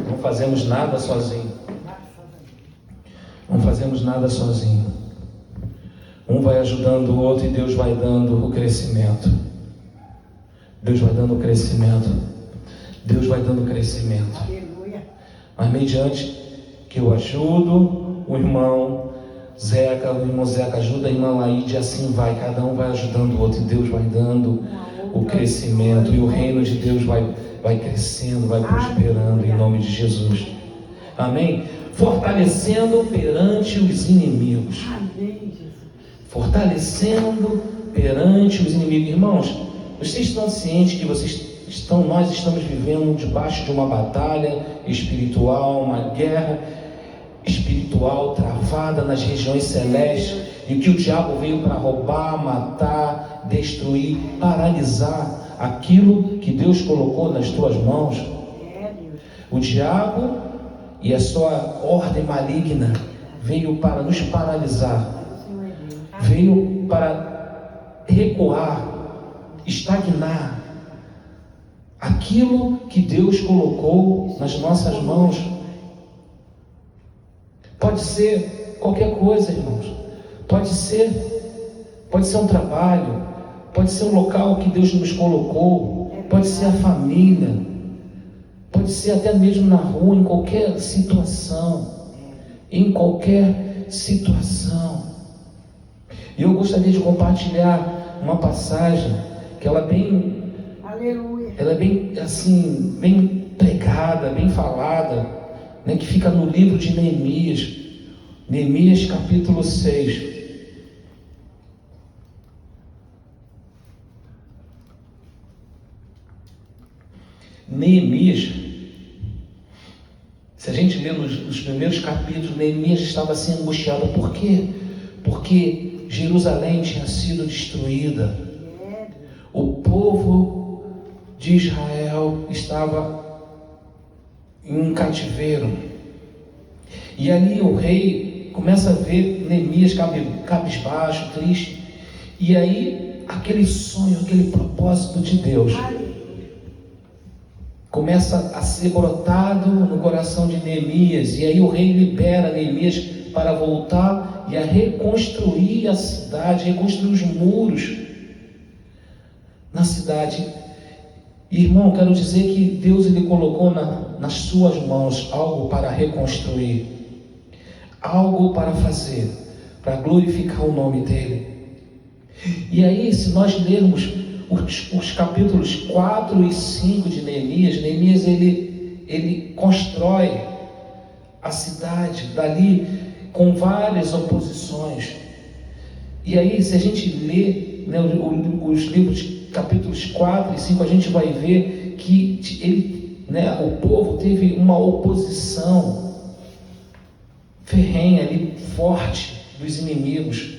Não fazemos nada sozinho. Não fazemos nada sozinho. Um vai ajudando o outro e Deus vai dando o crescimento. Deus vai dando o crescimento. Deus vai dando o crescimento. Aleluia. Mas mediante que eu ajudo o irmão Zeca, o irmão Zeca ajuda a irmã Laíde, assim vai, cada um vai ajudando o outro e Deus vai dando o crescimento, e o reino de Deus vai crescendo, vai prosperando em nome de Jesus. Amém? Fortalecendo perante os inimigos. Amém, Jesus. Fortalecendo perante os inimigos. Irmãos, vocês estão cientes que nós estamos vivendo debaixo de uma batalha espiritual, uma guerra espiritual travada nas regiões celestes, e que o diabo veio para roubar, matar, destruir, paralisar aquilo que Deus colocou nas tuas mãos. O diabo e a sua ordem maligna veio para nos paralisar, veio para recuar, estagnar aquilo que Deus colocou nas nossas mãos. Pode ser qualquer coisa, irmãos. Pode ser um trabalho, pode ser um local que Deus nos colocou, pode ser a família, pode ser até mesmo na rua, em qualquer situação. Em qualquer situação. E eu gostaria de compartilhar uma passagem que ela é bem assim, bem pregada, bem falada, né, que fica no livro de Neemias. Neemias capítulo 6. Neemias, se a gente lê nos primeiros capítulos, Neemias estava assim angustiado. Por quê? Porque Jerusalém tinha sido destruída. O povo de Israel estava em um cativeiro. E ali o rei começa a ver Neemias cabisbaixo, triste. E aí aquele sonho, aquele propósito de Deus começa a ser brotado no coração de Neemias. E aí o rei libera Neemias para voltar e a reconstruir a cidade, reconstruir os muros na cidade. Irmão, quero dizer que Deus ele colocou nas suas mãos algo para reconstruir, algo para fazer, para glorificar o nome dele. E aí, se nós lermos os capítulos 4 e 5 de Neemias, ele constrói a cidade dali com várias oposições. E aí, se a gente lê, né, os livros, capítulos 4 e 5, a gente vai ver que o povo teve uma oposição ferrenha ali, forte, dos inimigos.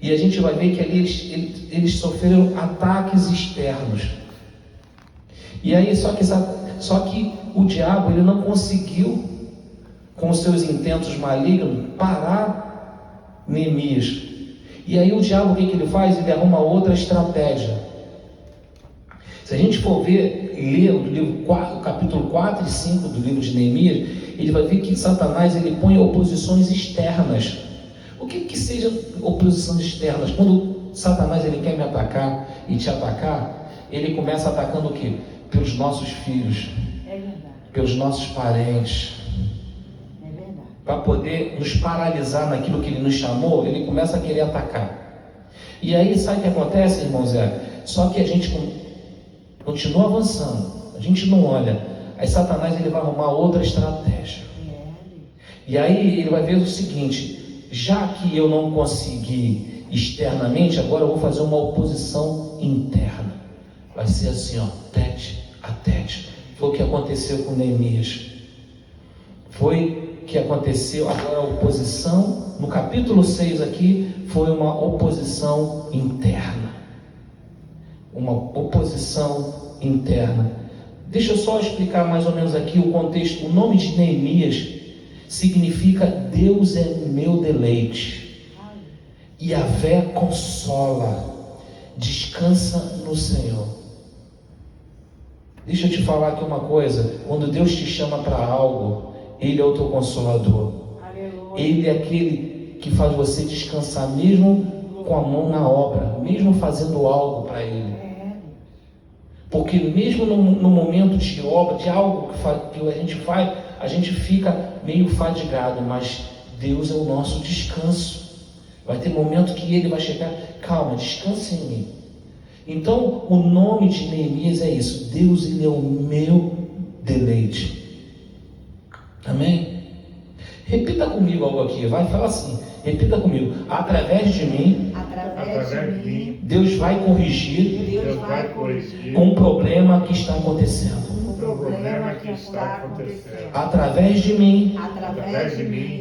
E a gente vai ver que ali eles sofreram ataques externos. E aí, só que o diabo ele não conseguiu, com os seus intentos malignos, parar Neemias. E aí o diabo, o que ele faz? Ele arruma outra estratégia. Se a gente for ler o capítulo 4 e 5 do livro de Neemias, ele vai ver que Satanás ele põe oposições externas. O que seja oposições externas? Quando Satanás ele quer me atacar e te atacar, ele começa atacando o quê? Pelos nossos filhos, pelos nossos parentes. Para poder nos paralisar naquilo que ele nos chamou, ele começa a querer atacar. E aí sabe o que acontece, irmão Zé? Só que a gente continua avançando, a gente não olha. Aí Satanás ele vai arrumar outra estratégia. E aí ele vai ver o seguinte: já que eu não consegui externamente, agora eu vou fazer uma oposição interna. Vai ser assim, ó, tete a tete. Foi o que aconteceu com Neemias. Foi que aconteceu agora a oposição, no capítulo 6 aqui, foi uma oposição interna. Uma oposição interna. Deixa eu só explicar mais ou menos aqui o contexto. O nome de Neemias significa Deus é meu deleite. Yahvé consola. Descansa no Senhor. Deixa eu te falar aqui uma coisa. Quando Deus te chama para algo, Ele é o teu consolador. Aleluia. Ele é aquele que faz você descansar, mesmo com a mão na obra, mesmo fazendo algo para Ele. Porque mesmo no momento de obra, de algo que a gente faz, a gente fica meio fadigado, mas Deus é o nosso descanso. Vai ter momento que Ele vai chegar, calma, descanse em mim. Então, o nome de Neemias é isso. Deus, Ele é o meu deleite. Amém? Repita comigo algo aqui. Vai, fala assim. Repita comigo. Através de mim, Deus vai corrigir um problema que está acontecendo. Através de mim,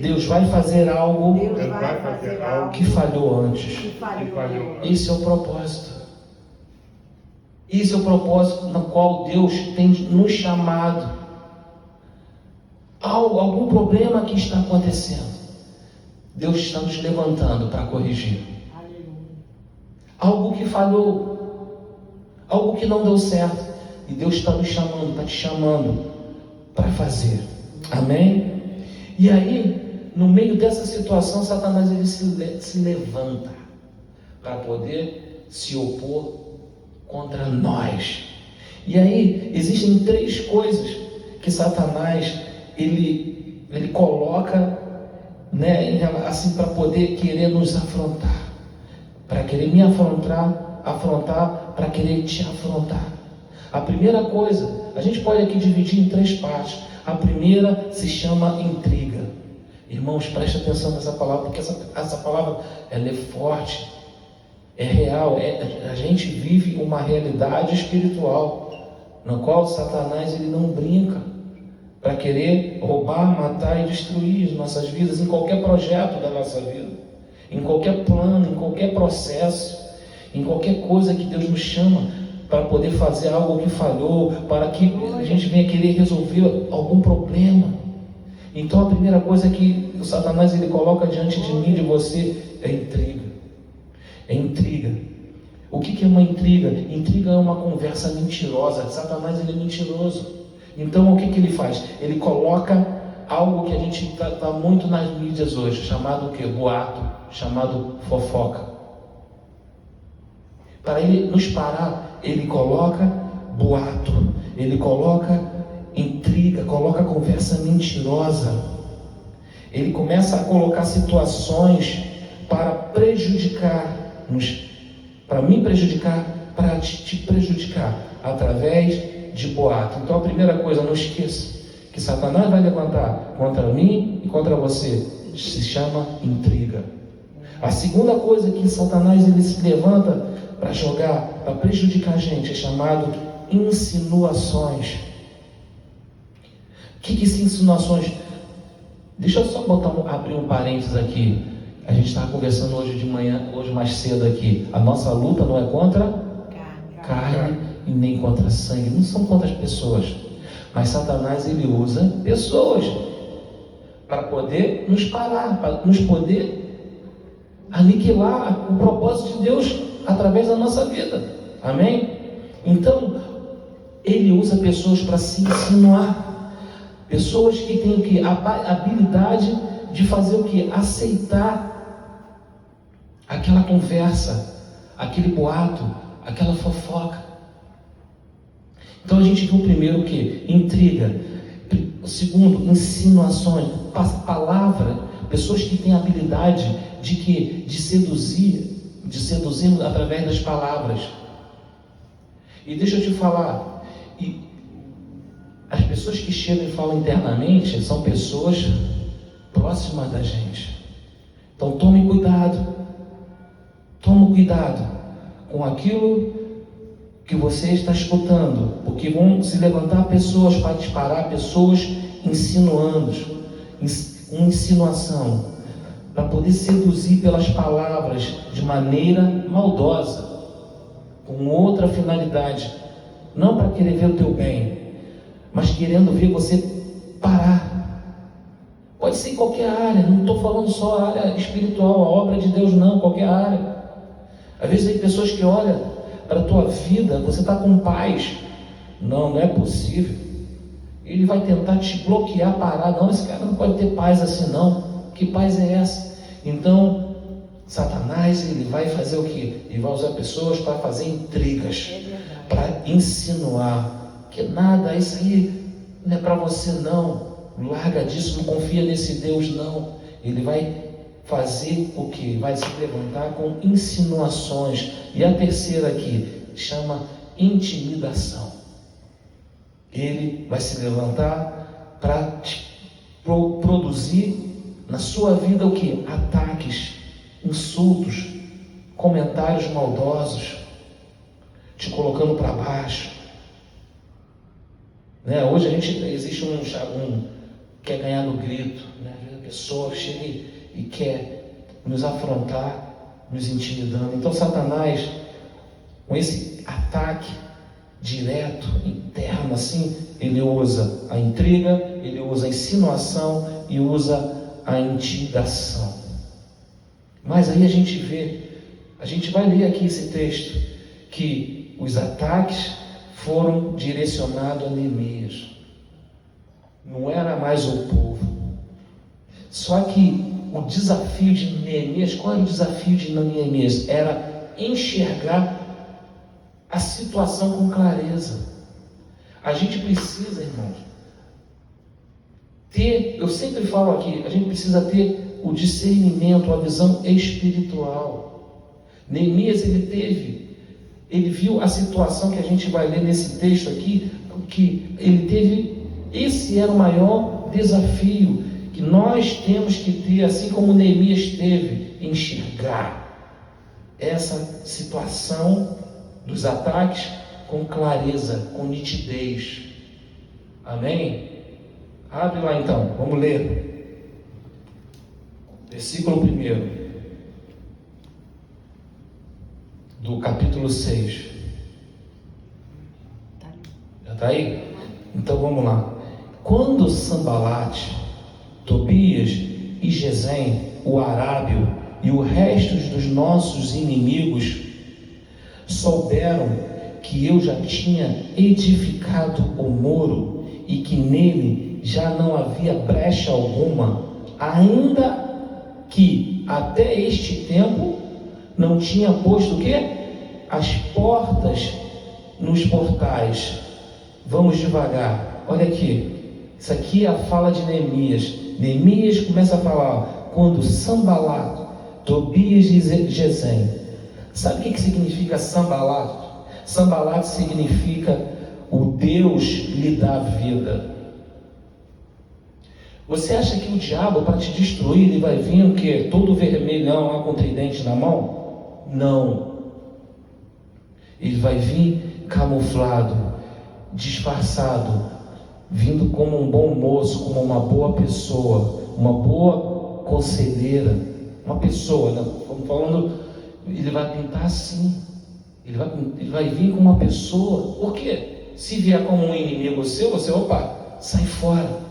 Deus vai fazer algo que falhou antes. Esse é o propósito. Esse é o propósito no qual Deus tem nos chamado. Algum problema que está acontecendo, Deus está nos levantando para corrigir. Algo que falhou, algo que não deu certo, e Deus está nos chamando, está te chamando para fazer. Amém? E aí, no meio dessa situação, Satanás ele se levanta para poder se opor contra nós. E aí existem 3 coisas que Satanás ele coloca, né, assim, para poder querer nos afrontar, para querer me afrontar, para querer te afrontar. A primeira coisa, a gente pode aqui dividir em 3 partes. A primeira se chama intriga. Irmãos, preste atenção nessa palavra, porque essa palavra ela é forte. É real, a gente vive uma realidade espiritual, na qual Satanás ele não brinca, para querer roubar, matar e destruir as nossas vidas, em qualquer projeto da nossa vida, em qualquer plano, em qualquer processo, em qualquer coisa que Deus nos chama, para poder fazer algo que falhou, para que a gente venha querer resolver algum problema. Então a primeira coisa que o Satanás ele coloca diante de mim, de você, é intriga. É intriga. O que é uma intriga? Intriga é uma conversa mentirosa. Satanás ele é mentiroso. Então o que ele faz? Ele coloca algo que a gente está muito nas mídias hoje, chamado o quê? Boato, chamado fofoca. Para ele nos parar, ele coloca boato, ele coloca intriga, coloca conversa mentirosa. Ele começa a colocar situações para prejudicar-nos, para me prejudicar, para te prejudicar, através de boato. Então a primeira coisa, não esqueça, que Satanás vai levantar contra mim e contra você, se chama intriga. A segunda coisa que Satanás ele se levanta para jogar, para prejudicar a gente, é chamado insinuações. O que são insinuações? Deixa eu só abrir um parênteses aqui. A gente estava conversando hoje de manhã, hoje mais cedo aqui. A nossa luta não é contra carne e nem contra sangue, não são contra as pessoas. Mas Satanás ele usa pessoas para poder nos parar, para nos poder aniquilar o propósito de Deus através da nossa vida. Amém? Então, ele usa pessoas para se insinuar. Pessoas que têm o que? A habilidade de fazer o que? Aceitar aquela conversa, aquele boato, aquela fofoca. Então a gente viu primeiro o que? Intriga. O segundo, insinuações, palavra. Pessoas que têm a habilidade de que? De seduzir através das palavras. E deixa eu te falar, as pessoas que chegam e falam internamente são pessoas próximas da gente. Então tome cuidado com aquilo que você está escutando, porque vão se levantar pessoas para disparar, pessoas insinuando, uma insinuação, para poder seduzir pelas palavras de maneira maldosa, com outra finalidade, não para querer ver o teu bem, mas querendo ver você parar. Pode ser em qualquer área, não estou falando só a área espiritual, a obra de Deus não, qualquer área. Às vezes tem pessoas que olham para a tua vida, você está com paz, Não, não é possível. Ele vai tentar te bloquear, parar. Não, esse cara não pode ter paz assim não. Que paz é essa? Então, Satanás, ele vai fazer o quê? Ele vai usar pessoas para fazer intrigas, para insinuar que nada, isso aí não é para você não. Larga disso, não confia nesse Deus não. Ele vai fazer o quê? Vai se levantar com insinuações. E a terceira aqui chama intimidação. Ele vai se levantar para produzir na sua vida o que? Ataques, insultos, comentários maldosos, te colocando para baixo. Né? Hoje existe um quer ganhar no grito, né? A pessoa chega e quer nos afrontar, nos intimidando. Então Satanás, com esse ataque direto, interno assim, ele usa a intriga, ele usa a insinuação e usa a intimidação. Mas aí a gente vai ler aqui esse texto, que os ataques foram direcionados a Neemias. Não era mais o povo. Só que o desafio de Neemias, qual era o desafio de Neemias? Era enxergar a situação com clareza. A gente precisa, irmãos, eu sempre falo aqui, a gente precisa ter o discernimento, a visão espiritual. Neemias, ele viu a situação que a gente vai ler nesse texto aqui, que ele teve, esse era o maior desafio que nós temos que ter, assim como Neemias teve, enxergar essa situação dos ataques com clareza, com nitidez. Amém? Abre lá então, vamos ler. Versículo 1 do capítulo 6. Já está aí? Então vamos lá. Quando Sambalate, Tobias e Gesem, o arábio e o resto dos nossos inimigos souberam que eu já tinha edificado o muro e que nele já não havia brecha alguma, ainda que até este tempo não tinha posto o quê? As portas nos portais. Vamos devagar, olha aqui, isso aqui é a fala de Neemias. Neemias começa a falar, quando Sambalate, Tobias e Gesem. Sabe o que significa Sambalate? Sambalate significa o Deus lhe dá vida. Você acha que o diabo, para te destruir, ele vai vir o quê? Todo vermelhão lá com o tridente na mão? Não. Ele vai vir camuflado, disfarçado, vindo como um bom moço, como uma boa pessoa, uma boa conselheira, uma pessoa, né? Estamos falando, ele vai pintar assim, ele vai vir como uma pessoa. Por quê? Se vier como um inimigo seu, você, opa, sai fora.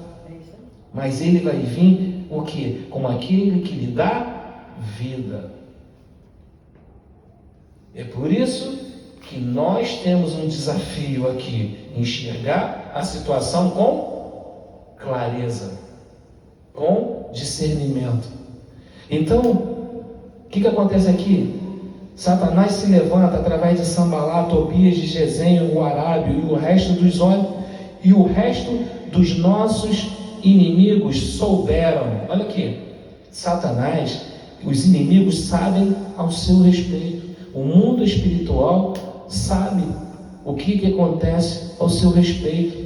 Mas ele vai vir o quê? Como aquele que lhe dá vida. É por isso que nós temos um desafio aqui, enxergar a situação com clareza, com discernimento. Então, o que acontece aqui? Satanás se levanta através de Sambalate, Tobias, de Gesem, o arábio e o resto dos nossos inimigos souberam. Olha aqui, Satanás, os inimigos sabem ao seu respeito. O mundo espiritual sabe o que acontece ao seu respeito.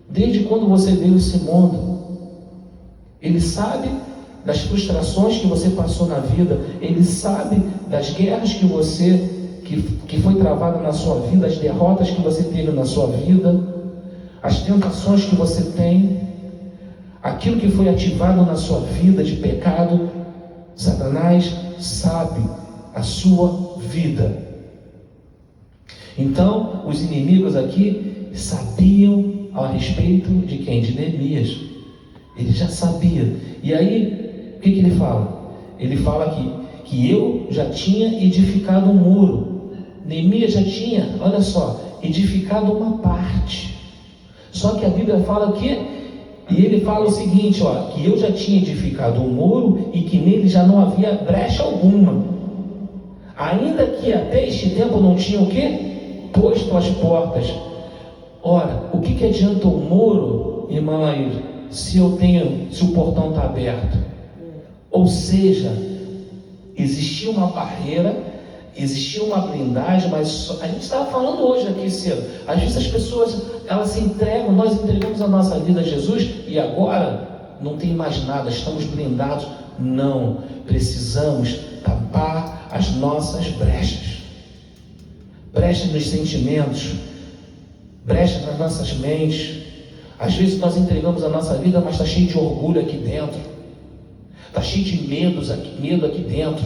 Desde quando você veio esse mundo, ele sabe das frustrações que você passou na vida, ele sabe das guerras que foi travada na sua vida, as derrotas que você teve na sua vida, as tentações que você tem, aquilo que foi ativado na sua vida de pecado. Satanás sabe a sua vida. Então, os inimigos aqui sabiam a respeito de quem? De Neemias. Ele já sabia. E aí, o que ele fala? Ele fala aqui que eu já tinha edificado um muro. Neemias já tinha, olha só, edificado uma parte. Só que a Bíblia fala que, e ele fala o seguinte, ó, que eu já tinha edificado um muro e que nele já não havia brecha alguma, ainda que até este tempo não tinha o quê? Posto as portas. Ora, o que adianta o muro, irmão aí, se o portão está aberto? Ou seja, existia uma barreira, existia uma blindagem, mas a gente estava falando hoje aqui cedo, às vezes as pessoas, elas se entregam, nós entregamos a nossa vida a Jesus e agora não tem mais nada, estamos blindados. Não, precisamos tapar as nossas brechas nos sentimentos, brechas nas nossas mentes. Às vezes nós entregamos a nossa vida, mas está cheio de orgulho aqui dentro, está cheio de medo aqui dentro.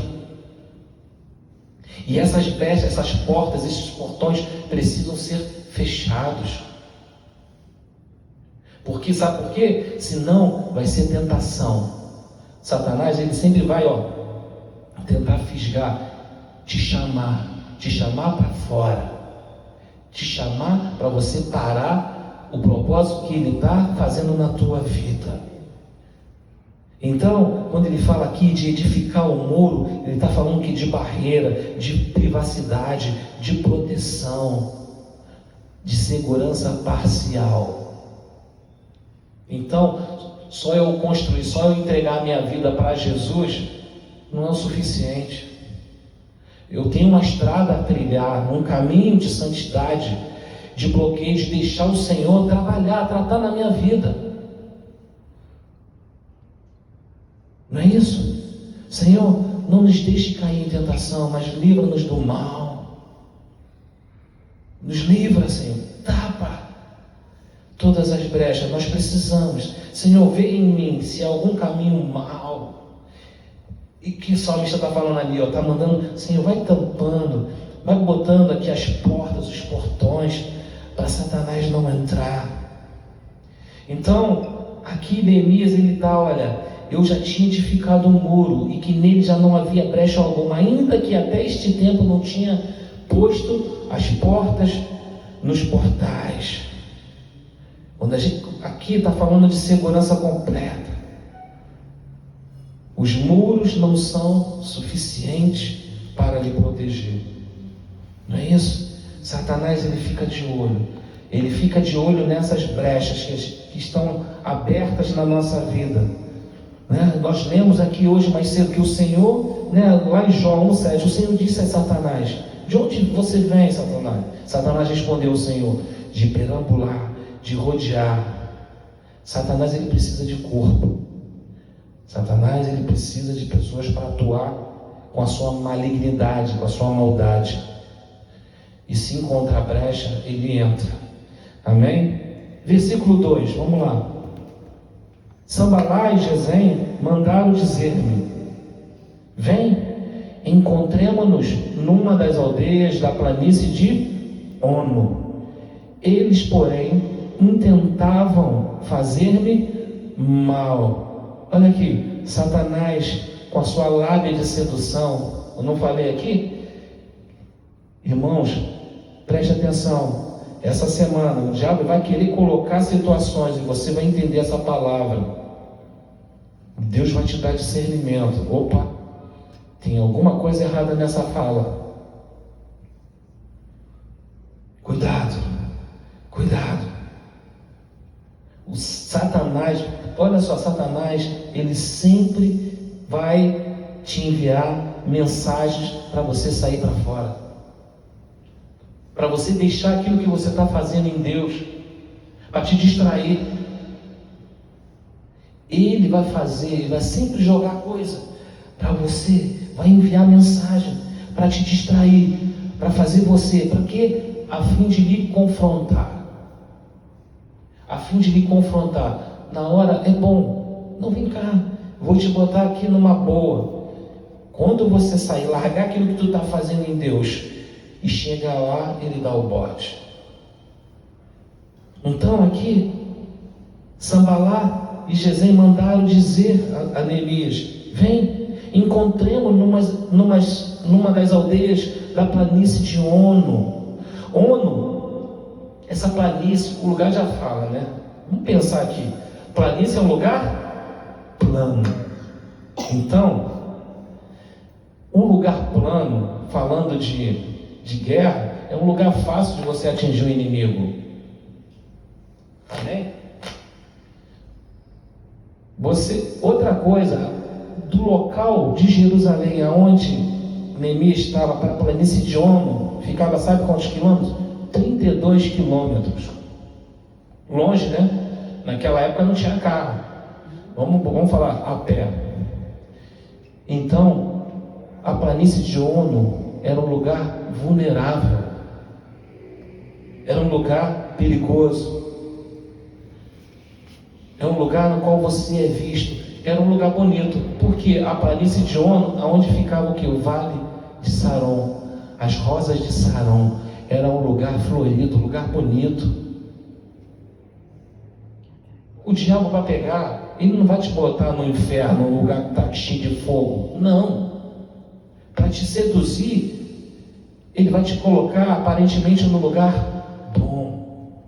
E essas brechas, essas portas, esses portões precisam ser fechados. Porque, sabe por quê? Senão vai ser tentação. Satanás, ele sempre vai, tentar fisgar, te chamar para fora, te chamar para você parar o propósito que ele está fazendo na tua vida. Então, quando ele fala aqui de edificar o muro, ele está falando que de barreira, de privacidade, de proteção, de segurança parcial. Então, só eu construir, só eu entregar a minha vida para Jesus, não é o suficiente. Eu tenho uma estrada a trilhar, um caminho de santidade, de bloqueio, de deixar o Senhor tratar na minha vida. Não é isso? Senhor, não nos deixe cair em tentação, mas livra-nos do mal. Nos livra, Senhor. Tapa todas as brechas. Nós precisamos. Senhor, vê em mim se há algum caminho mau. E que o salmista está falando ali, está mandando, Senhor, vai tampando, vai botando aqui as portas, os portões, para Satanás não entrar. Então, aqui Neemias, ele está, olha, eu já tinha edificado um muro e que nele já não havia brecha alguma, ainda que até este tempo não tinha posto as portas nos portais. Quando a gente aqui está falando de segurança completa. Os muros não são suficientes para lhe proteger. Não é isso? Satanás, ele fica de olho. Ele fica de olho nessas brechas que estão abertas na nossa vida. Nós lemos aqui hoje mais cedo que o Senhor, lá em João 1,7, o Senhor disse a Satanás: de onde você vem, Satanás? Satanás respondeu ao Senhor: de perambular, de rodear. Satanás, ele precisa de corpo. Satanás, ele precisa de pessoas para atuar com a sua malignidade, com a sua maldade. E se encontra a brecha, ele entra. Amém? Versículo 2, vamos lá. Sambalá e Gesem mandaram dizer-me: vem, encontremo-nos numa das aldeias da planície de Ono. Eles, porém, intentavam fazer-me mal. Olha aqui, Satanás com a sua lábia de sedução. Eu não falei aqui? Irmãos, preste atenção. Essa semana o diabo vai querer colocar situações e você vai entender essa palavra. Deus vai te dar discernimento. Opa, tem alguma coisa errada nessa fala. Cuidado, cuidado. O Satanás, olha só, Satanás, ele sempre vai te enviar mensagens para você sair para fora, para você deixar aquilo que você está fazendo em Deus, para te distrair. Ele vai fazer, ele vai sempre jogar coisa para você, vai enviar mensagem para te distrair, para fazer você, para quê? A fim de lhe confrontar. A fim de lhe confrontar. Na hora é bom, não, vem cá, vou te botar aqui numa boa. Quando você sair, largar aquilo que tu está fazendo em Deus e chegar lá, ele dá o bote. Então aqui, Sambalá e Gesem mandaram dizer a Neemias: vem, encontremos numa das aldeias da planície de Ono. Ono Essa planície, o lugar já fala, né? Vamos pensar aqui. Planície é um lugar plano. Então, um lugar plano, falando de guerra, é um lugar fácil de você atingir o inimigo. Amém? Outra coisa, do local de Jerusalém, aonde Neemias estava, para a planície de Ono, ficava, sabe quantos quilômetros? 32 quilômetros. Longe, né? Naquela época não tinha carro. Vamos falar a pé. Então, a planície de Ono era um lugar vulnerável. Era um lugar perigoso. É um lugar no qual você é visto. Era um lugar bonito. Porque a planície de Ono, aonde ficava o que? O vale de Saron. As rosas de Saron. Era um lugar florido, um lugar bonito. O diabo vai pegar, ele não vai te botar no inferno, num lugar que está cheio de fogo. Não. Para te seduzir, ele vai te colocar aparentemente no lugar bom.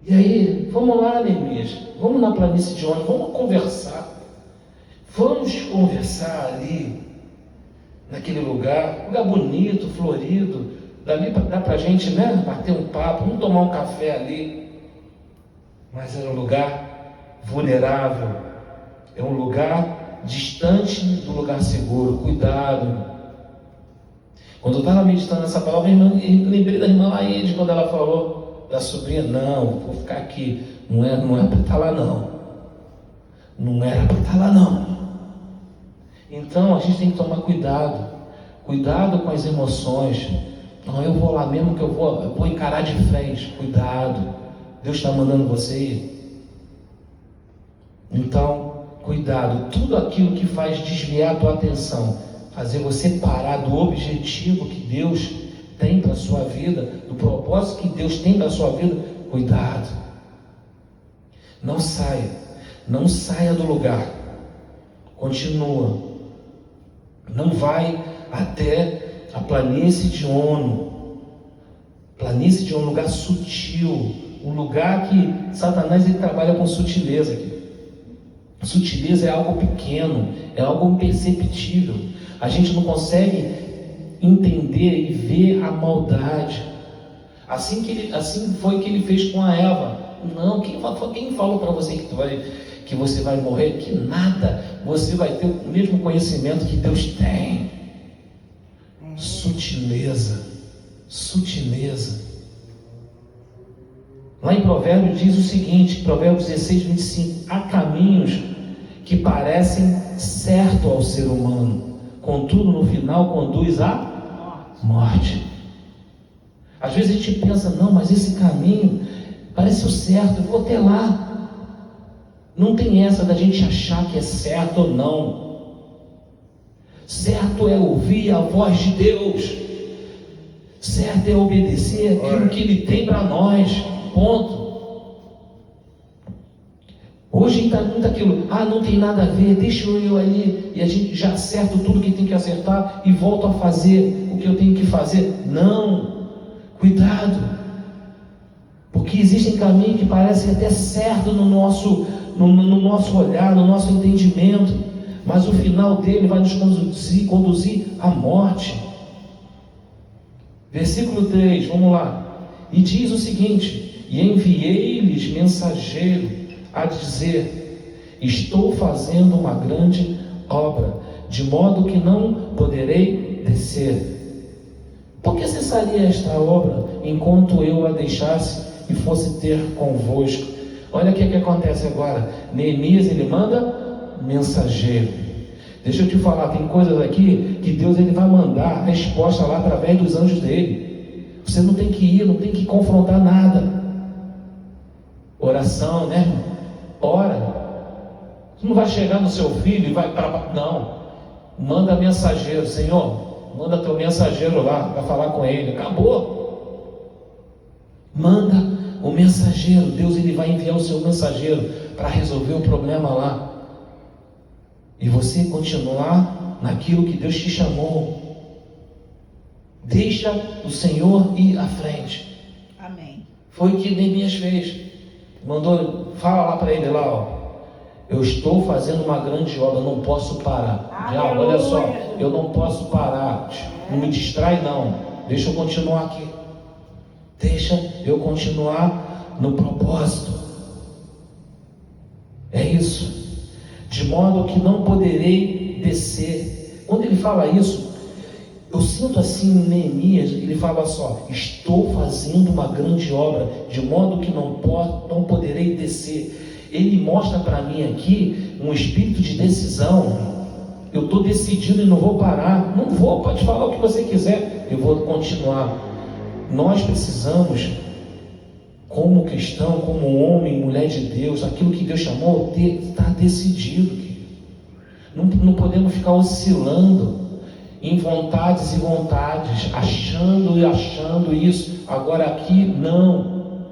E aí, vamos lá, Neemias, vamos na planície de Ono, vamos conversar. Vamos conversar ali, naquele lugar bonito, florido. Dali dá para a gente, né, bater um papo, vamos tomar um café ali. Mas era um lugar vulnerável, é um lugar distante do lugar seguro. Cuidado. Quando eu estava meditando nessa palavra, eu lembrei da irmã Laide, quando ela falou da sobrinha. Não, vou ficar aqui, não é para estar lá não. Não era para estar lá não. Então a gente tem que tomar cuidado. Cuidado com as emoções. Não, eu vou lá mesmo que eu vou encarar de frente. Cuidado. Deus está mandando você ir. Então, cuidado. Tudo aquilo que faz desviar a tua atenção, fazer você parar do objetivo que Deus tem para a sua vida, do propósito que Deus tem para a sua vida, cuidado. Não saia. Não saia do lugar. Continua. Não vai até a planície de Ono. Planície de Ono, um lugar sutil. Um lugar que Satanás ele trabalha com sutileza aqui. Sutileza é algo pequeno, é algo imperceptível. A gente não consegue entender e ver a maldade. Assim foi que ele fez com a Eva. Não, quem falou para você que você vai morrer? Que nada, você vai ter o mesmo conhecimento que Deus tem. Sutileza. Lá em Provérbios diz o seguinte, Provérbios 16, 25: há caminhos que parecem certo ao ser humano, contudo no final conduz à morte. Às vezes a gente pensa, não, mas esse caminho parece o certo, eu vou até lá. Não tem essa da gente achar que é certo ou não. Certo é ouvir a voz de Deus. Certo é obedecer aquilo que Ele tem para nós. Ponto. Hoje está muito aquilo, não tem nada a ver, deixa eu ali, e a gente já acerta tudo que tem que acertar e volto a fazer o que eu tenho que fazer. Não, cuidado, porque existem caminhos que parecem até certo no nosso olhar, no nosso entendimento, mas o final dele vai nos conduzir à morte. Versículo 3, vamos lá. E diz o seguinte: e enviei-lhes mensageiro a dizer: estou fazendo uma grande obra, de modo que não poderei descer. Por que cessaria esta obra, enquanto eu a deixasse e fosse ter convosco? Olha o que acontece agora. Neemias, ele manda mensageiro. Deixa eu te falar, tem coisas aqui que Deus ele vai mandar a resposta lá através dos anjos dele. Você não tem que ir, não tem que confrontar nada. Oração, né? Ora. Você não vai chegar no seu filho e vai para... Não. Manda mensageiro. Senhor, manda teu mensageiro lá para falar com ele. Acabou. Manda o mensageiro. Deus ele vai enviar o seu mensageiro para resolver o problema lá. E você continuar naquilo que Deus te chamou. Deixa o Senhor ir à frente. Amém. Foi o que Neemias fez. Mandou, fala lá para ele lá, ó. Eu estou fazendo uma grande obra, não posso parar. Diabo, olha só, eu não posso parar. Não me distrai não. Deixa eu continuar aqui. Deixa eu continuar no propósito. É isso. De modo que não poderei descer. Quando ele fala isso, eu sinto assim em Neemias, ele fala só: estou fazendo uma grande obra, de modo que não poderei descer. Ele mostra para mim aqui um espírito de decisão. Eu estou decidido e não vou parar. Não vou, pode falar o que você quiser, eu vou continuar. Nós precisamos, como cristão, como homem, mulher de Deus, aquilo que Deus chamou, estar decidido. Não podemos ficar oscilando em vontades e vontades, achando e achando isso. Agora aqui, não.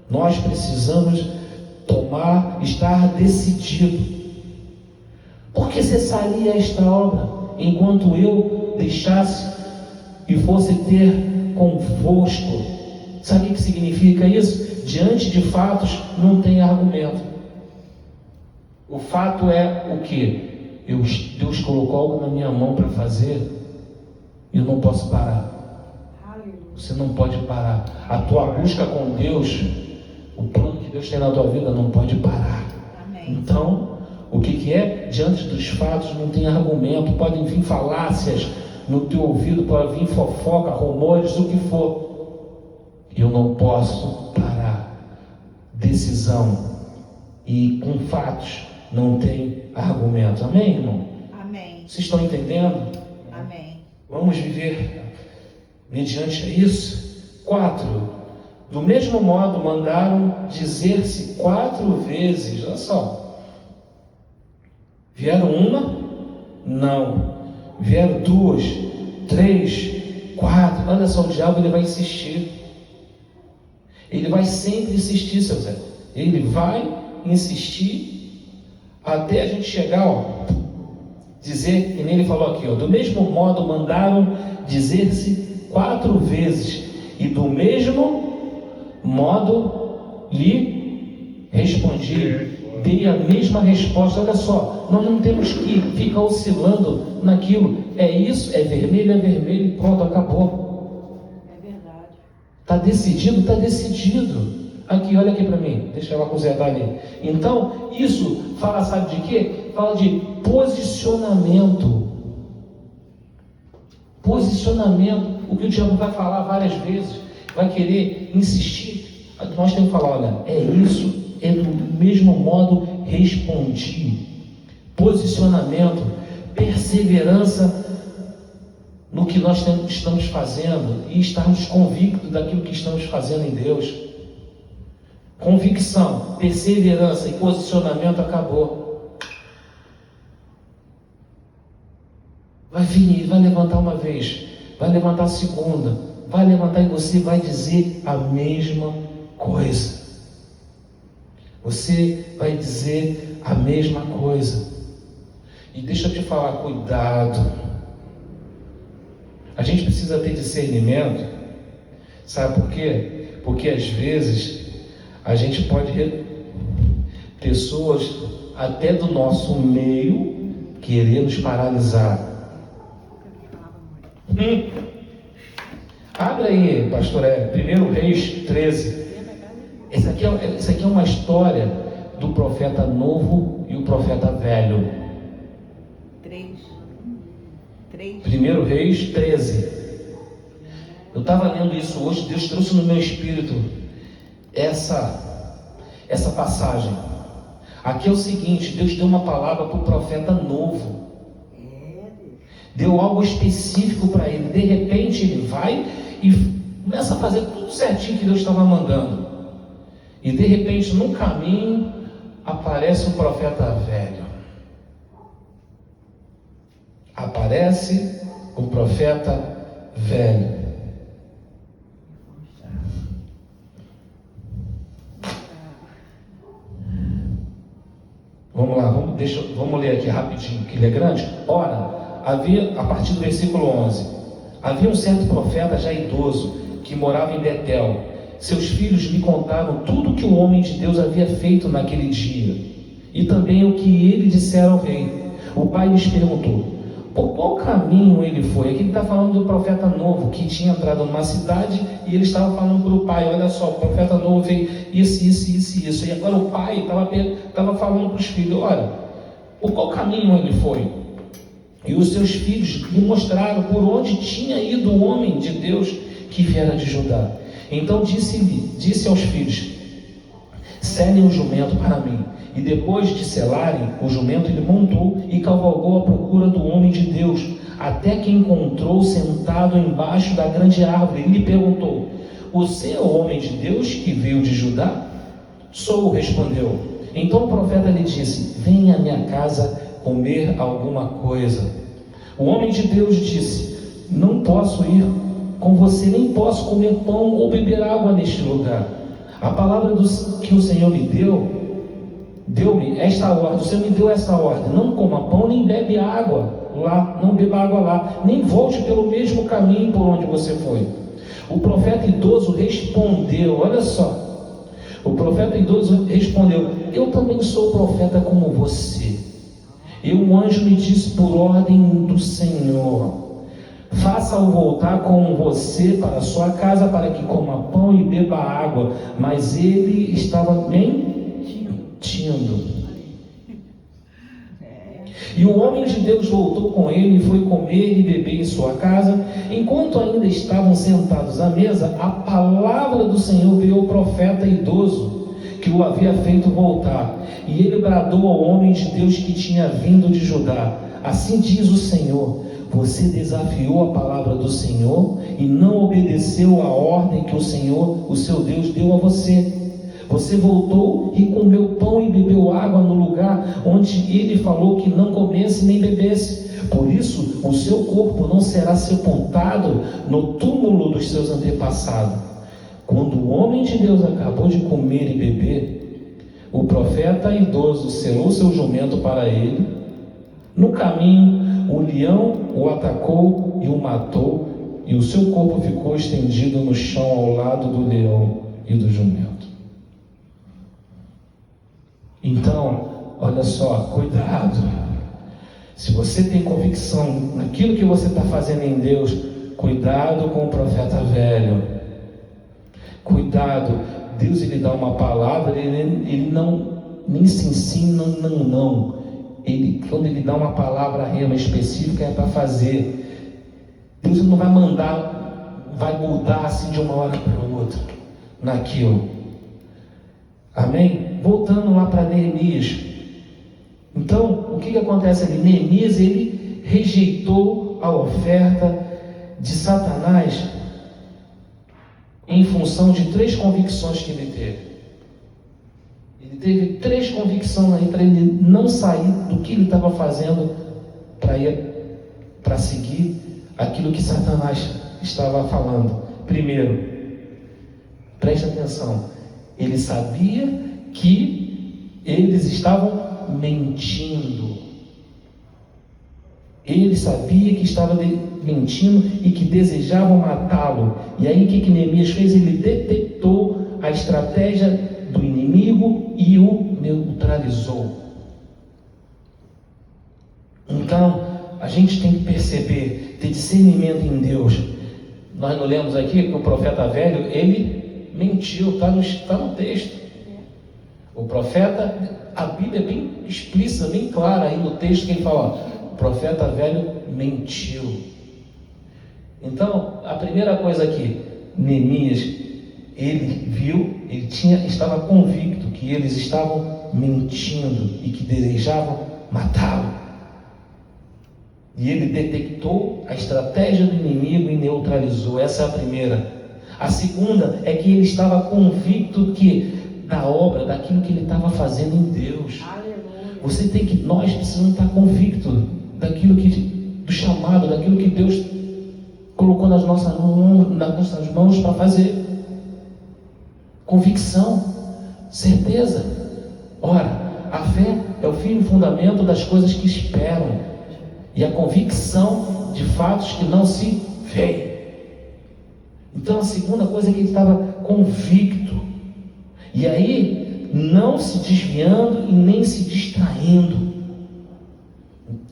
Nós precisamos estar decidido. Porque cessaria esta obra, enquanto eu deixasse e fosse ter convosco. Sabe o que significa isso? Diante de fatos não tem argumento. O fato é o que? Deus colocou algo na minha mão para fazer e eu não posso parar. Você não pode parar. A tua busca com Deus, o plano que Deus tem na tua vida não pode parar. Amém. Então, o que é? Diante dos fatos não tem argumento. Podem vir falácias no teu ouvido, pode vir fofoca, rumores, o que for. Eu não posso parar. Decisão. E com fatos não tem argumento. Amém, irmão? Amém. Vocês estão entendendo? Amém. Vamos viver mediante isso. 4. Do mesmo modo mandaram dizer-se 4 vezes. Olha só. Vieram uma? Não. Vieram 2, 3, 4. Olha só, o diabo ele vai insistir. Ele vai sempre insistir, seu Zé. Ele vai insistir até a gente chegar, ó, dizer, que nem ele falou aqui, ó, do mesmo modo mandaram dizer-se 4 vezes, e do mesmo modo lhe respondi, dei a mesma resposta. Olha só, nós não temos que ficar oscilando naquilo, é isso, é vermelho e pronto, acabou. É verdade. Está decidido? Está decidido. Aqui, olha aqui para mim, deixa eu consertar ali. Então, isso fala, sabe de quê? Fala de posicionamento. Posicionamento, o que o diabo vai falar várias vezes, vai querer insistir. Nós temos que falar, olha, é isso, é do mesmo modo respondi. Posicionamento, perseverança no que nós estamos fazendo e estarmos convictos daquilo que estamos fazendo em Deus. Convicção, perseverança e posicionamento acabou. Vai vir, vai levantar uma vez, vai levantar a segunda, vai levantar e você vai dizer a mesma coisa. Você vai dizer a mesma coisa. E deixa eu te falar, cuidado. A gente precisa ter discernimento. Sabe por quê? Porque às vezes a gente pode pessoas até do nosso meio querer nos paralisar. Abre aí, pastor, 1 Reis 13. Essa aqui é uma história do profeta novo e o profeta velho. 1 Reis 13. Eu estava lendo isso hoje, Deus trouxe no meu espírito essa passagem. Aqui é o seguinte, Deus deu uma palavra para o profeta novo. Deu algo específico para ele. De repente ele vai e começa a fazer tudo certinho que Deus estava mandando. E de repente no caminho aparece um profeta velho. Aparece um profeta velho. Vamos lá, vamos ler aqui rapidinho, que ele é grande. Ora, havia, a partir do versículo 11, Havia um certo profeta já idoso que morava em Betel. Seus filhos lhe contaram tudo o que o homem de Deus havia feito naquele dia e também o que ele dissera ao rei. O pai lhes perguntou: por qual caminho ele foi? Aqui ele está falando do profeta novo que tinha entrado numa cidade e ele estava falando para o pai: olha só, o profeta novo veio isso. E agora o pai estava falando para os filhos: olha, por qual caminho ele foi? E os seus filhos lhe mostraram por onde tinha ido o homem de Deus que viera de Judá. Então disse aos filhos: selem o jumento para mim. E depois de selarem o jumento, ele montou e cavalgou à procura do homem de Deus, até que encontrou sentado embaixo da grande árvore. E lhe perguntou: você é o homem de Deus que veio de Judá? Sou, respondeu. Então o profeta lhe disse: venha à minha casa comer alguma coisa. O homem de Deus disse: não posso ir com você, nem posso comer pão ou beber água neste lugar. A palavra que o Senhor me deu-me esta ordem. O Senhor me deu essa ordem: não coma pão, nem bebe água lá, não beba água lá, nem volte pelo mesmo caminho por onde você foi. O profeta idoso respondeu, olha só, o profeta idoso respondeu: eu também sou profeta como você. E um anjo me disse por ordem do Senhor: faça-o voltar com você para a sua casa, para que coma pão e beba água. Mas ele estava mentindo. E o homem de Deus voltou com ele e foi comer e beber em sua casa. Enquanto ainda estavam sentados à mesa, a palavra do Senhor veio ao profeta idoso que o havia feito voltar. E ele bradou ao homem de Deus que tinha vindo de Judá: assim diz o Senhor, você desafiou a palavra do Senhor e não obedeceu a ordem que o Senhor, o seu Deus, deu a você. Você voltou e comeu pão e bebeu água no lugar onde ele falou que não comesse nem bebesse. Por isso, o seu corpo não será sepultado no túmulo dos seus antepassados. Quando o homem de Deus acabou de comer e beber, o profeta idoso selou seu jumento para ele. No caminho, o leão o atacou e o matou, e o seu corpo ficou estendido no chão ao lado do leão e do jumento. Então, olha só, cuidado. Se você tem convicção naquilo que você está fazendo em Deus, cuidado com o profeta velho. Cuidado. Deus, ele dá uma palavra, ele não nem se ensina, não. Quando ele dá uma palavra rema específica, é para fazer. Deus não vai mandar, vai mudar assim de uma hora para outra naquilo. Amém? Voltando lá para Neemias. Então, o que acontece ali? Neemias, ele rejeitou a oferta de Satanás em função de 3 convicções que ele teve. Ele teve 3 convicções aí para ele não sair do que ele estava fazendo para seguir aquilo que Satanás estava falando. Primeiro, preste atenção, ele sabia que eles estavam mentindo. Ele sabia que estava mentindo e que desejavam matá-lo. E aí o que Neemias fez? Ele detectou a estratégia do inimigo e o neutralizou. Então, a gente tem que perceber, ter discernimento em Deus. Nós não lemos aqui que o profeta velho, ele mentiu, está no texto. O profeta, a Bíblia é bem explícita, bem clara aí no texto que ele fala, ó, o profeta velho mentiu. Então, a primeira coisa aqui, Neemias, ele viu, estava convicto que eles estavam mentindo e que desejavam matá-lo. E ele detectou a estratégia do inimigo e neutralizou. Essa é a primeira. A segunda é que ele estava convicto da obra, daquilo que ele estava fazendo em Deus. Aleluia. Nós precisamos estar convictos daquilo do chamado, daquilo que Deus colocou nas nossas mãos para fazer. Convicção, certeza. Ora, a fé é o firme fundamento das coisas que esperam, e a convicção de fatos que não se veio. Então a segunda coisa é que ele estava convicto. E aí, não se desviando e nem se distraindo.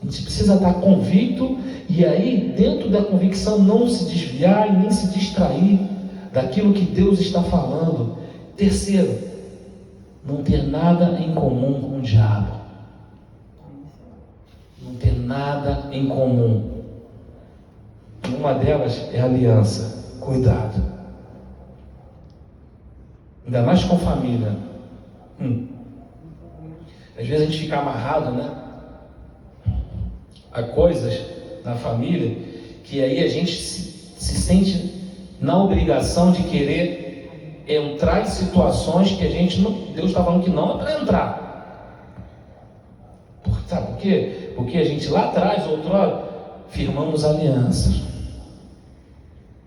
A gente precisa estar convicto, e aí, dentro da convicção, não se desviar e nem se distrair daquilo que Deus está falando. Terceiro, não ter nada em comum com o diabo. Não ter nada em comum. Uma delas é a aliança. Cuidado. Ainda mais com família. Às vezes a gente fica amarrado, né? A coisas na família, que aí a gente se sente na obrigação de querer entrar em situações que a gente não, Deus está falando que não é para entrar. Sabe por quê? Porque a gente lá atrás, outrora, firmamos alianças.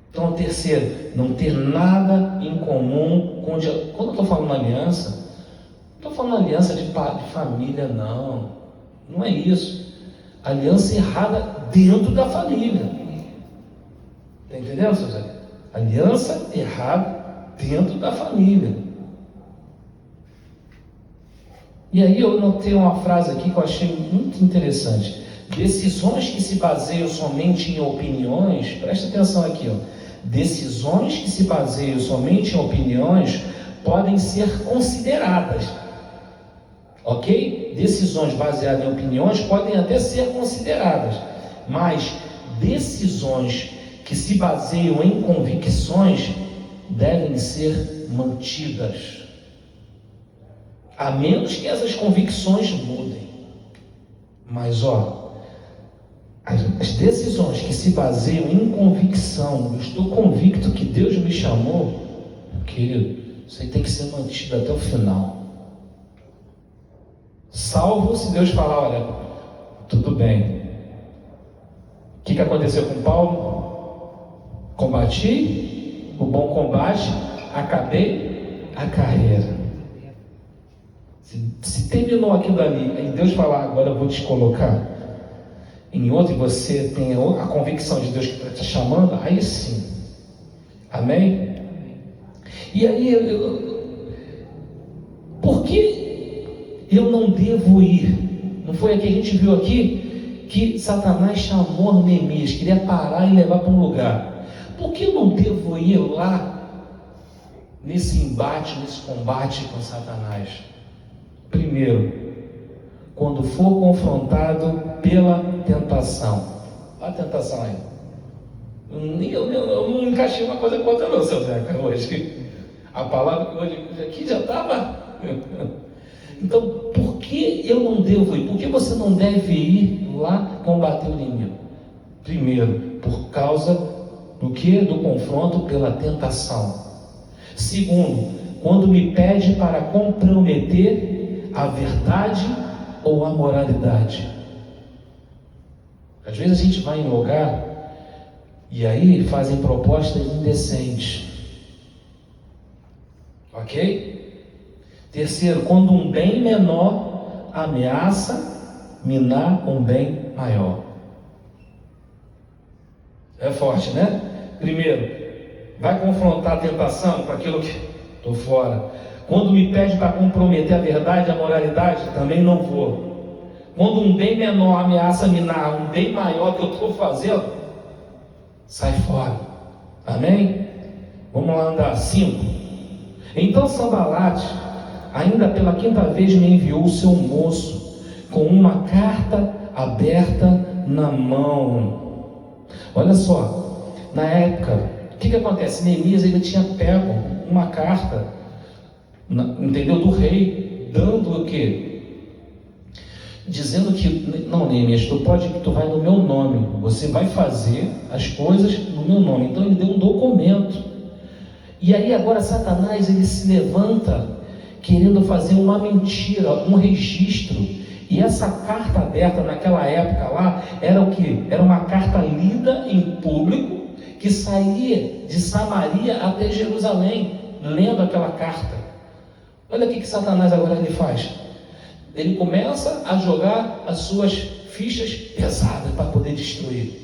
Então, terceiro, não ter nada em comum com o diabo. Quando eu estou falando aliança, não estou falando aliança de família, não. Não é isso. Aliança errada dentro da família. Está entendendo, seu Zé? Aliança errada dentro da família. E aí eu notei uma frase aqui que eu achei muito interessante. Decisões que se baseiam somente em opiniões, presta atenção aqui, ó. Decisões que se baseiam somente em opiniões podem ser consideradas. Ok? Decisões baseadas em opiniões podem até ser consideradas, mas decisões que se baseiam em convicções devem ser mantidas, a menos que essas convicções mudem. Mas as decisões que se baseiam em convicção, eu estou convicto que Deus me chamou, querido, isso aí tem que ser mantido até o final. Salvo se Deus falar, olha, tudo bem. O que aconteceu com Paulo? Combati o bom combate, acabei a carreira. Se terminou aquilo ali, e Deus falar, agora eu vou te colocar em outro, e você tem a convicção de Deus que está te chamando, aí sim. Amém? E aí, por que eu não devo ir? Não foi aqui, a gente viu aqui que Satanás chamou Neemias, queria parar e levar para um lugar. Por que eu não devo ir lá nesse embate, nesse combate com Satanás? Primeiro, quando for confrontado pela tentação. Olha a tentação aí. Eu não encaixei uma coisa com outra não, seu Zeca, hoje. A palavra que hoje aqui já estava. Então, por que eu não devo ir? Por que você não deve ir lá combater o inimigo? Primeiro, por causa do que? Do confronto pela tentação. Segundo, quando me pede para comprometer a verdade ou a moralidade. Às vezes a gente vai em lugar e aí fazem propostas indecentes. Ok? Terceiro, quando um bem menor ameaça minar um bem maior. É forte, né? Primeiro, vai confrontar a tentação com aquilo que estou fora. Quando me pede para comprometer a verdade e a moralidade, também não vou. Quando um bem menor ameaça minar um bem maior que eu estou fazendo, sai fora. Amém? Vamos lá andar. 5. Então Sanbalate, ainda pela 5ª vez, me enviou o seu moço com uma carta aberta na mão. Olha só, na época, o que acontece? Neemias, ele tinha pego uma carta, entendeu, do rei, dando o quê? Dizendo que, não, Neemias, tu vai no meu nome, você vai fazer as coisas no meu nome. Então ele deu um documento. E aí agora Satanás, ele se levanta querendo fazer uma mentira, um registro. E essa carta aberta naquela época lá, era o quê? Era uma carta lida em público, que saía de Samaria até Jerusalém, lendo aquela carta. Olha o que Satanás agora ele faz. Ele começa a jogar as suas fichas pesadas para poder destruir.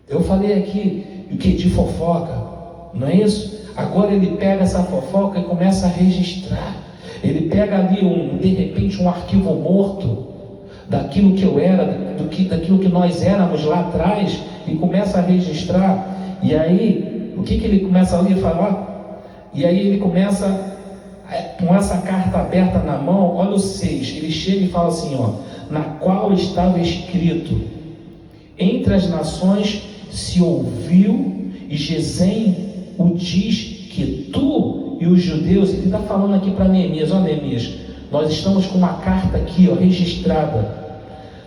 Eu falei aqui o que de fofoca, não é isso? Agora ele pega essa fofoca e começa a registrar. Ele pega ali de repente um arquivo morto daquilo que eu era, daquilo que nós éramos lá atrás, e começa a registrar. E aí, o que ele começa ali a falar? E aí ele começa com essa carta aberta na mão. Olha o 6, ele chega e fala assim, ó: na qual estava escrito: entre as nações se ouviu, e Gesem o diz que tu e os judeus. Ele está falando aqui para Neemias: ó Neemias, nós estamos com uma carta aqui, ó, registrada,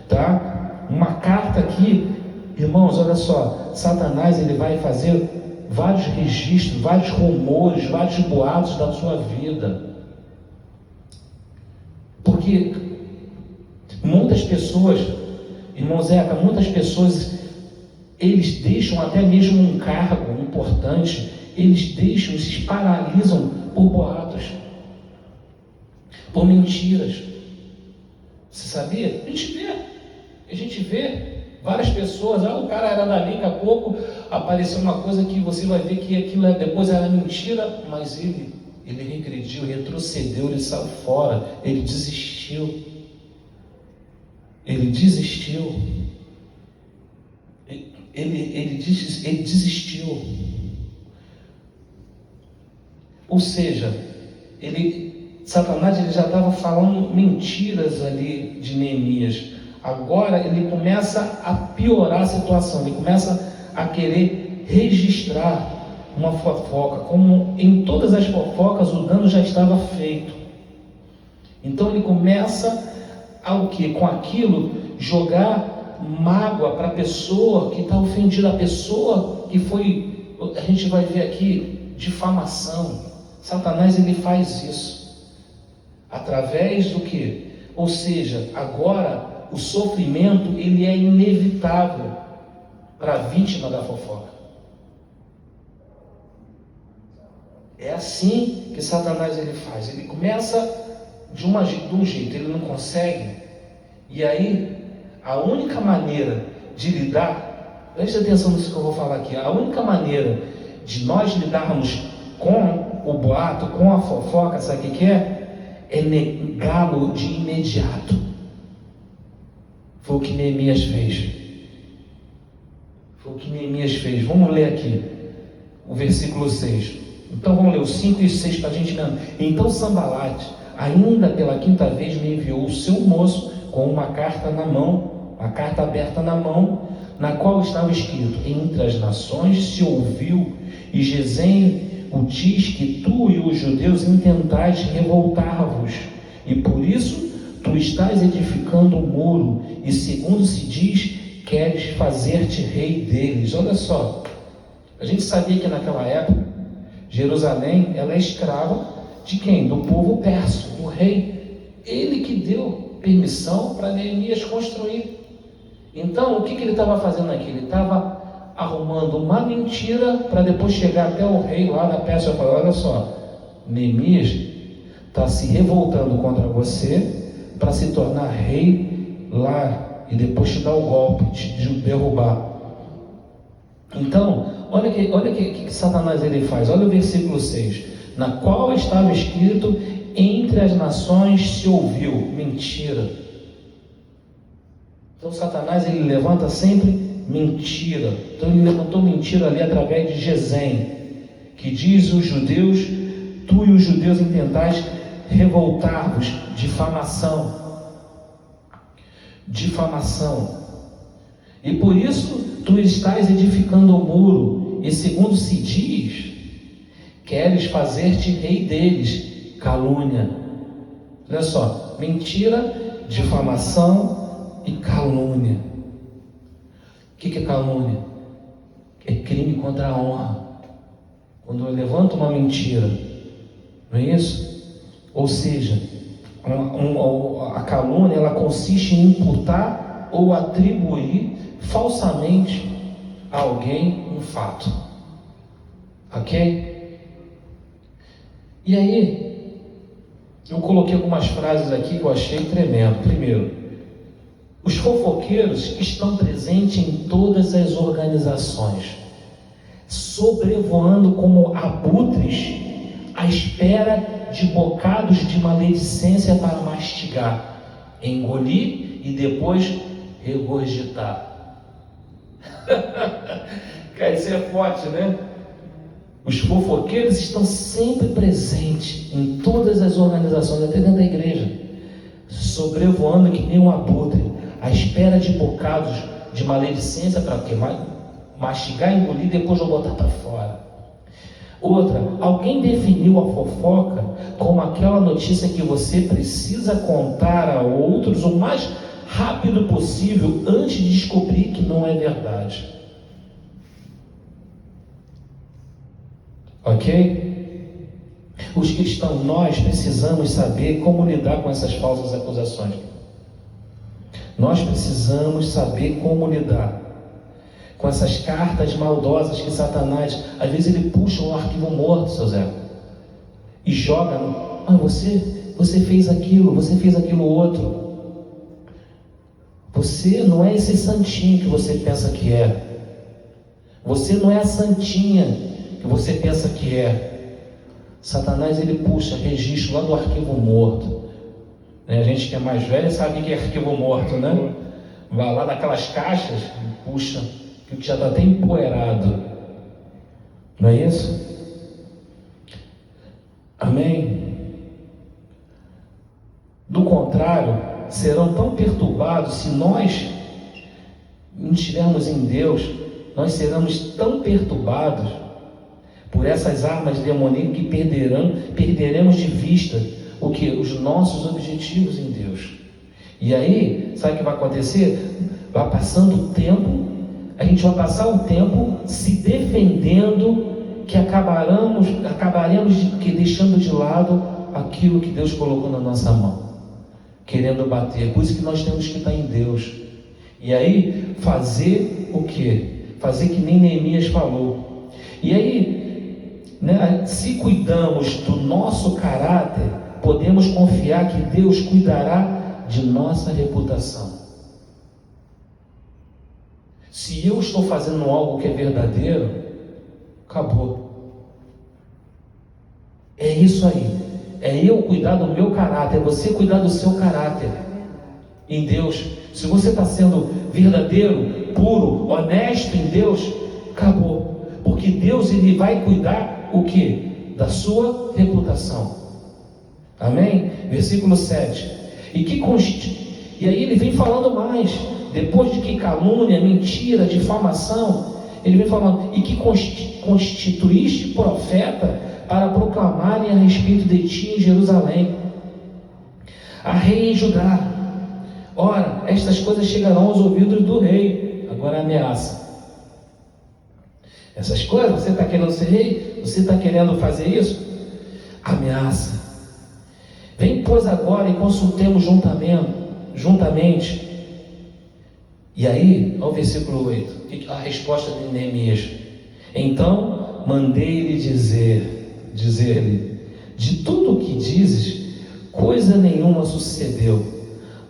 tá? Uma carta aqui, irmãos, olha só, Satanás ele vai fazer vários registros, vários rumores, vários boatos da sua vida, porque muitas pessoas, irmão Zeca, muitas pessoas, eles deixam até mesmo um cargo importante, eles deixam, se paralisam por boatos, por mentiras. Você sabia? A gente vê várias pessoas, o cara era dali, daqui a pouco apareceu uma coisa que você vai ver que aquilo depois era mentira, mas ele regrediu, retrocedeu, ele saiu fora, ele desistiu. Ele desistiu. Ele desistiu. Ou seja, Satanás ele já estava falando mentiras ali de Neemias. Agora ele começa a piorar a situação, ele começa a querer registrar uma fofoca. Como em todas as fofocas o dano já estava feito. Então ele começa ao que? Com aquilo, jogar mágoa para a pessoa que está ofendida, a pessoa que foi, a gente vai ver aqui, difamação. Satanás ele faz isso através do que? Ou seja, agora o sofrimento ele é inevitável para a vítima da fofoca. É assim que Satanás ele faz. Ele começa de um jeito, ele não consegue, e aí a única maneira de lidar, preste atenção nisso que eu vou falar aqui, a única maneira de nós lidarmos com o boato, com a fofoca, sabe o que é? É negá-lo de imediato. Foi o que Neemias fez. Foi o que Neemias fez. Vamos ler aqui o versículo 6. Então vamos ler o 5 e 6 para a gente ver. Então Sambalate, ainda pela quinta vez, me enviou o seu moço com uma carta na mão, uma carta aberta na mão, na qual estava escrito: entre as nações se ouviu, e Gesem o diz que tu e os judeus intentais revoltar-vos, e por isso tu estás edificando um muro, e segundo se diz, queres fazer-te rei deles. Olha só, a gente sabia que naquela época Jerusalém ela é escrava de quem? Do povo persa, do rei. Ele que deu permissão para Neemias construir. Então, o que ele estava fazendo aqui? Ele estava arrumando uma mentira para depois chegar até o rei lá da Pérsia e falar: olha só, Neemias está se revoltando contra você para se tornar rei lá e depois te dar o golpe, te derrubar. Então, olha o que Satanás ele faz. Olha o versículo 6. Na qual estava escrito: entre as nações se ouviu. Mentira. Então Satanás ele levanta sempre mentira. Então ele levantou mentira ali através de Gesem, que diz os judeus: tu e os judeus intentais revoltar-vos. Difamação. E por isso tu estás edificando o muro, e segundo se diz, queres fazer-te rei deles. Calúnia. Olha só, mentira, difamação e calúnia. O que é calúnia? É crime contra a honra. Quando eu levanto uma mentira, não é isso? Ou seja, a calúnia ela consiste em imputar ou atribuir falsamente a alguém um fato. Ok? E aí, eu coloquei algumas frases aqui que eu achei tremendo. Primeiro, Os fofoqueiros estão presentes em todas as organizações, sobrevoando como abutres à espera de bocados de maledicência para mastigar, engolir e depois regurgitar. Cara, isso é forte, né? Os fofoqueiros estão sempre presentes em todas as organizações, até dentro da igreja, sobrevoando que nem um abutre, à espera de bocados de maledicência para quê? Mastigar, engolir e depois vou botar para fora. Outra, alguém definiu a fofoca como aquela notícia que você precisa contar a outros o mais rápido possível antes de descobrir que não é verdade. Ok? Os cristãos, nós precisamos saber como lidar com essas falsas acusações. Nós precisamos saber como lidar com essas cartas maldosas que Satanás, às vezes ele puxa um arquivo morto, seu Zé, e joga, você fez aquilo outro. Você não é esse santinho que você pensa que é. Você não é a santinha que você pensa que é. Satanás, ele puxa registro lá do arquivo morto. A gente que é mais velho sabe o que é arquivo morto, né? Vai lá naquelas caixas e puxa, que já está até empoeirado. Não é isso? Amém? Do contrário, serão tão perturbados se nós não estivermos em Deus, nós seremos tão perturbados por essas armas demoníacas que perderemos de vista o que? Os nossos objetivos em Deus. E aí, sabe o que vai acontecer? Vai passando o tempo, a gente vai passar o tempo se defendendo, que acabaremos deixando de lado aquilo que Deus colocou na nossa mão, querendo bater. Por isso que nós temos que estar em Deus. E aí, fazer o quê? Fazer que nem Neemias falou. E aí, se cuidamos do nosso caráter, podemos confiar que Deus cuidará de nossa reputação. Se eu estou fazendo algo que é verdadeiro, acabou. É isso aí. É eu cuidar do meu caráter, é você cuidar do seu caráter em Deus. Se você está sendo verdadeiro, puro, honesto em Deus, acabou. Porque Deus, ele vai cuidar o quê? Da sua reputação. Amém? Versículo 7. E aí ele vem falando mais. Depois de que calúnia, mentira, difamação, ele vem falando, e que constituíste profeta para proclamarem a respeito de ti em Jerusalém, a rei em Judá. Ora, estas coisas chegarão aos ouvidos do rei. Agora a ameaça. Essas coisas, você está querendo ser rei? Você está querendo fazer isso? Ameaça. Vem, pois, agora e consultemos juntamente. E aí, ao versículo 8, a resposta de Neemias. Então, mandei-lhe dizer-lhe, de tudo o que dizes, coisa nenhuma sucedeu,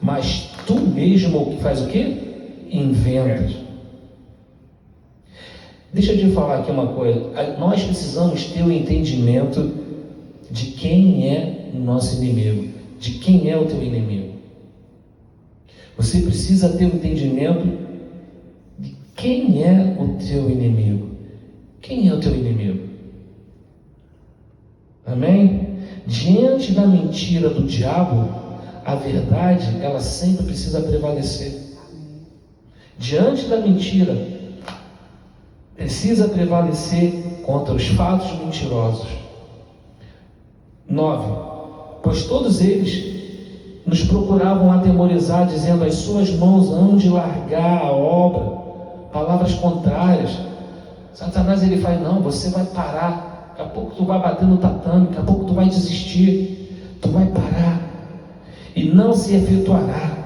mas tu mesmo faz o quê? Inventas. Deixa eu te falar aqui uma coisa. Nós precisamos ter o entendimento de quem é o nosso inimigo, de quem é o teu inimigo. Você precisa ter o entendimento de quem é o teu inimigo. Quem é o teu inimigo? Amém? Diante da mentira do diabo, a verdade, ela sempre precisa prevalecer. Diante da mentira, precisa prevalecer contra os fatos mentirosos. 9. Pois todos eles nos procuravam atemorizar, dizendo, as suas mãos hão de largar a obra. Palavras contrárias. Satanás, ele faz, não, você vai parar, daqui a pouco tu vai bater no tatame, daqui a pouco tu vai desistir, tu vai parar, e não se efetuará.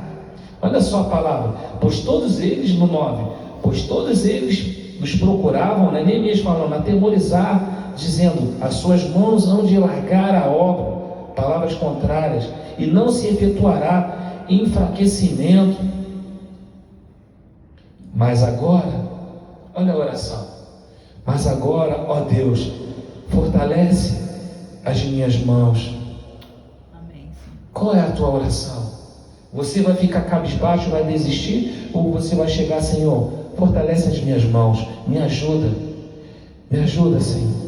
Olha só a palavra, pois todos eles, no 9, pois todos eles nos procuravam, nem mesmo falando, atemorizar, dizendo, as suas mãos hão de largar a obra. Palavras contrárias, e não se efetuará enfraquecimento. Mas agora, olha a oração. Mas agora, ó Deus, fortalece as minhas mãos. Amém, Senhor. Qual é a tua oração? Você vai ficar cabisbaixo, vai desistir? Ou você vai chegar, Senhor, fortalece as minhas mãos, me ajuda, Senhor.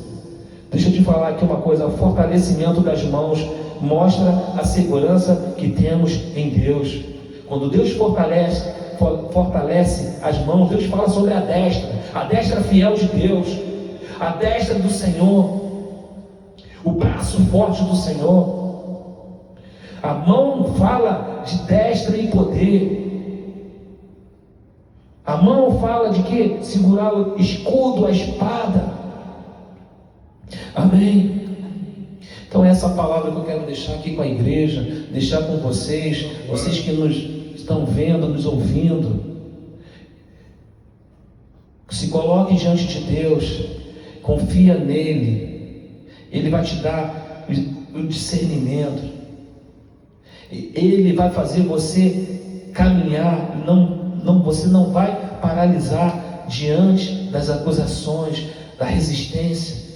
Deixa eu te falar aqui uma coisa: o fortalecimento das mãos mostra a segurança que temos em Deus. Quando Deus fortalece as mãos, Deus fala sobre a destra fiel de Deus, a destra do Senhor, o braço forte do Senhor. A mão fala de destra e poder. A mão fala de quê? Segurar o escudo, a espada. Amém. Então essa palavra que eu quero deixar aqui com a igreja, deixar com vocês que nos estão vendo, nos ouvindo. Se coloque diante de Deus, confia nele, Ele vai te dar o discernimento, Ele vai fazer você caminhar, você não vai paralisar diante das acusações, da resistência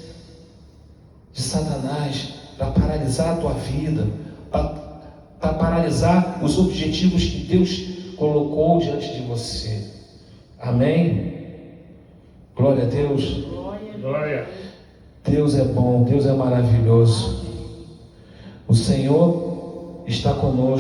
de Satanás, para paralisar a tua vida, para paralisar os objetivos que Deus colocou diante de você. Amém? Glória a Deus. Glória. Deus é bom, Deus é maravilhoso. O Senhor está conosco.